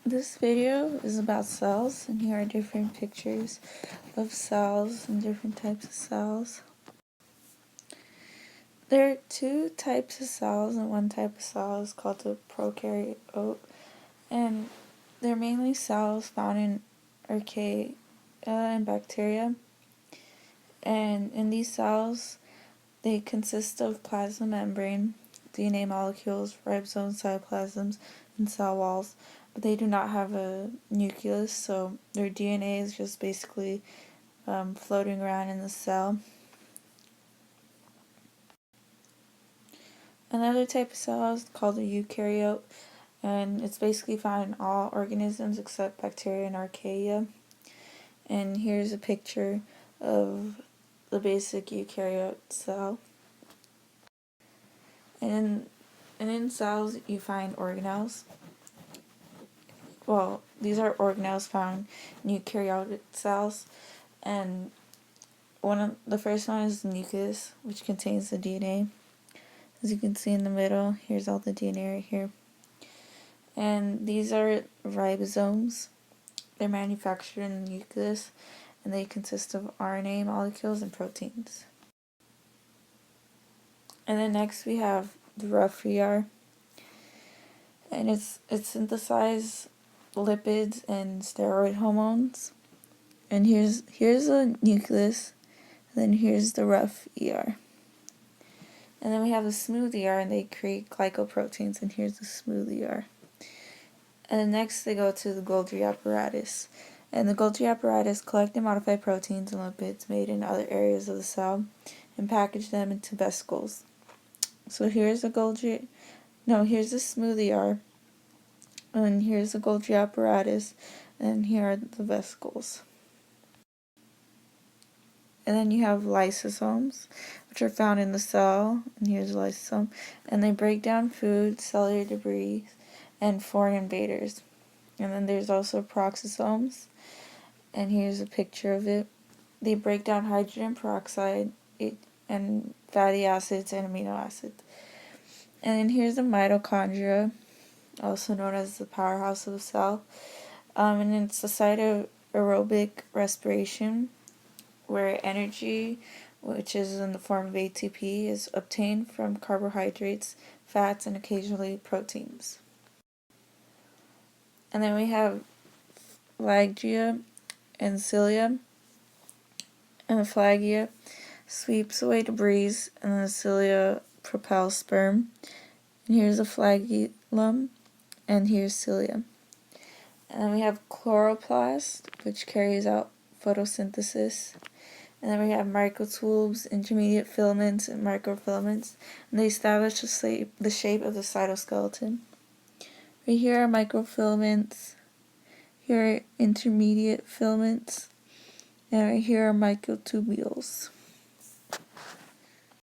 This video is about cells, and here are different pictures of cells and different types of cells. There are two types of cells, and one type of cell is called the prokaryote, and they're mainly cells found in archaea and bacteria. And in these cells, they consist of plasma membrane, DNA molecules, ribosomes, cytoplasms, and cell walls, but they do not have a nucleus, so their DNA is just basically floating around in the cell. Another type of cell is called a eukaryote, and it's basically found in all organisms except bacteria and archaea. And here's a picture of the basic eukaryote cell. And in cells you find organelles. Well, these are organelles found in eukaryotic cells, and the first one is the nucleus, which contains the DNA. As you can see in the middle, here's all the DNA right here. And these are ribosomes. They're manufactured in the nucleus, and they consist of RNA molecules and proteins. And then next we have the rough ER, and it synthesizes lipids and steroid hormones. And here's the nucleus, and then here's the rough ER. And then we have the smooth ER, and they create glycoproteins, and here's the smooth ER. And then next they go to the Golgi apparatus. And the Golgi apparatus collect and modify proteins and lipids made in other areas of the cell and package them into vesicles. So here's the smooth ER, and here's the Golgi apparatus, and here are the vesicles. And then you have lysosomes, which are found in the cell, and here's a lysosome, and they break down food, cellular debris, and foreign invaders. And then there's also peroxisomes, and here's a picture of it. They break down hydrogen peroxide and fatty acids and amino acids. And then here's the mitochondria, also known as the powerhouse of the cell, and it's the site of aerobic respiration, where energy, which is in the form of ATP, is obtained from carbohydrates, fats, and occasionally proteins. And then we have flagella and cilia, and the flagella sweeps away debris, and the cilia propels sperm. And here's a flagellum, and here's cilia. And then we have chloroplast, which carries out photosynthesis. And then we have microtubes, intermediate filaments, and microfilaments, and they establish the shape of the cytoskeleton. Right here are microfilaments, here are intermediate filaments, and right here are microtubules.